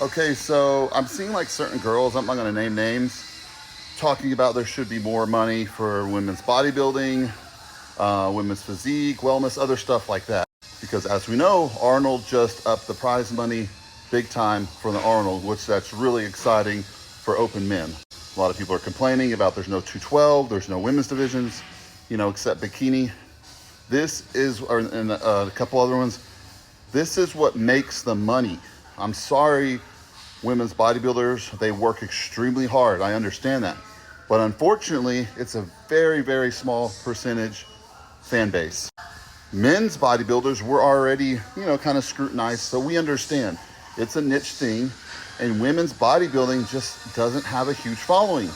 Okay, so I'm seeing like certain girls, I'm not gonna name names, talking about there should be more money for women's bodybuilding, women's physique, wellness, other stuff like that. Because as we know, Arnold just upped the prize money big time for the Arnold, which that's really exciting for open men. A lot of people are complaining about there's no 212, there's no women's divisions, except bikini. This is, and a couple other ones, this is what makes the money. I'm sorry, women's bodybuilders, they work extremely hard. I understand that. But unfortunately, it's a very, very small percentage fan base. Men's bodybuilders were already, kind of scrutinized, so we understand. It's a niche thing, and women's bodybuilding just doesn't have a huge following.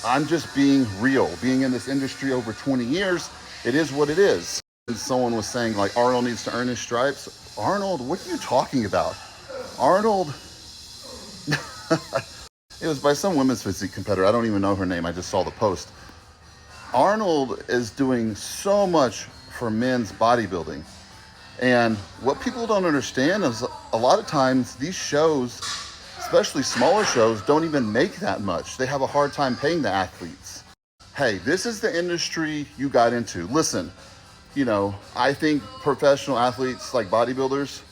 I'm just being real. Being in this industry over 20 years, it is what it is. Someone was saying, like, Arnold needs to earn his stripes. Arnold, what are you talking about? Arnold, it was by some women's physique competitor. I don't even know her name. I just saw the post. Arnold is doing so much for men's bodybuilding. And what people don't understand is a lot of times these shows, especially smaller shows, don't even make that much. They have a hard time paying the athletes. Hey, this is the industry you got into. Listen, I think professional athletes like bodybuilders,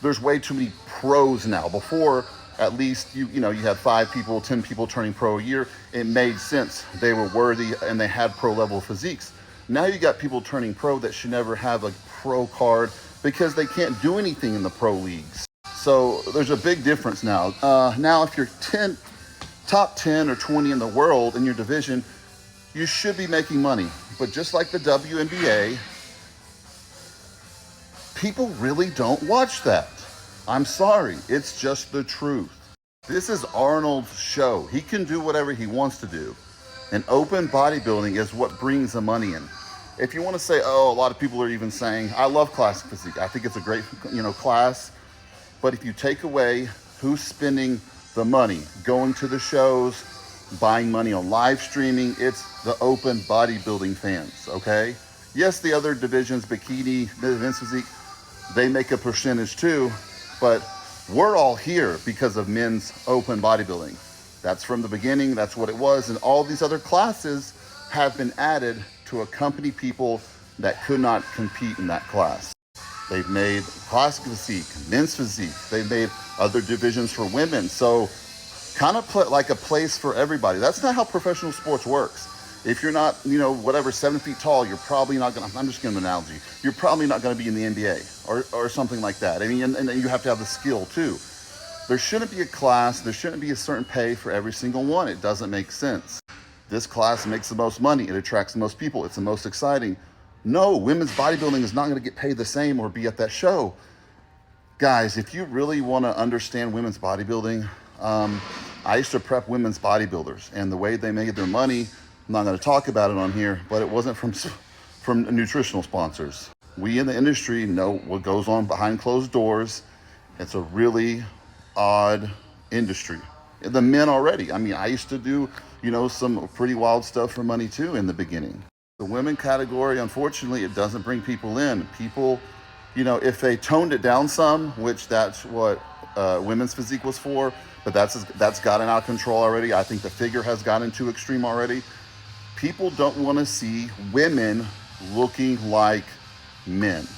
there's way too many pros now. Before, at least you had 5 people, 10 people turning pro a year. It made sense. They were worthy and they had pro level physiques. Now you got people turning pro that should never have a pro card because they can't do anything in the pro leagues. So there's a big difference now. Now if you're top 10 or 20 in the world in your division, you should be making money. But just like the WNBA, people really don't watch that. I'm sorry, it's just the truth. This is Arnold's show. He can do whatever he wants to do. And open bodybuilding is what brings the money in. If you want to say, a lot of people are even saying, I love classic physique. I think it's a great, class. But if you take away who's spending the money, going to the shows, buying money on live streaming, it's the open bodybuilding fans, okay? Yes, the other divisions, bikini, men's physique, they make a percentage too, but we're all here because of men's open bodybuilding. That's from the beginning, that's what it was, and all these other classes have been added to accompany people that could not compete in that class. They've made classic physique, men's physique, they've made other divisions for women, so kind of like a place for everybody. That's not how professional sports works. If you're not, 7 feet tall, you're probably not gonna, I'm just giving an analogy, you're probably not gonna be in the NBA or something like that. I mean, and you have to have the skill too. There shouldn't be a class, there shouldn't be a certain pay for every single one. It doesn't make sense. This class makes the most money, it attracts the most people, it's the most exciting. No, women's bodybuilding is not gonna get paid the same or be at that show. Guys, if you really wanna understand women's bodybuilding, I used to prep women's bodybuilders, and the way they made their money, I'm not going to talk about it on here, but it wasn't from nutritional sponsors. We in the industry know what goes on behind closed doors. It's a really odd industry. The men already. I mean, I used to do, some pretty wild stuff for money too in the beginning. The women category, unfortunately, it doesn't bring people in. People, if they toned it down some, which that's what women's physique was for, but that's gotten out of control already. I think the figure has gotten too extreme already. People don't want to see women looking like men.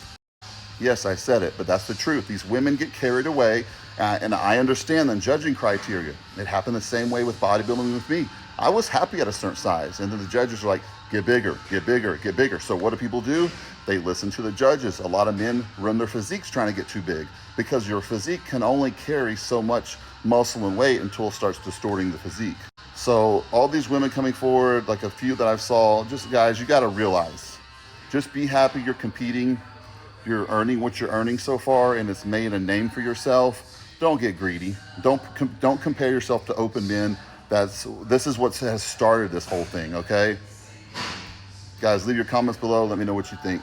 Yes, I said it, but that's the truth. These women get carried away, and I understand the judging criteria. It happened the same way with bodybuilding with me. I was happy at a certain size, and then the judges were like, get bigger, get bigger, get bigger. So what do people do? They listen to the judges. A lot of men run their physiques trying to get too big because your physique can only carry so much muscle and weight until it starts distorting the physique. So all these women coming forward, like a few that I've saw, just guys, you got to realize, just be happy you're competing, you're earning what you're earning so far, and it's made a name for yourself. Don't get greedy. Don't compare yourself to open men. This is what has started this whole thing, okay? Guys, leave your comments below. Let me know what you think.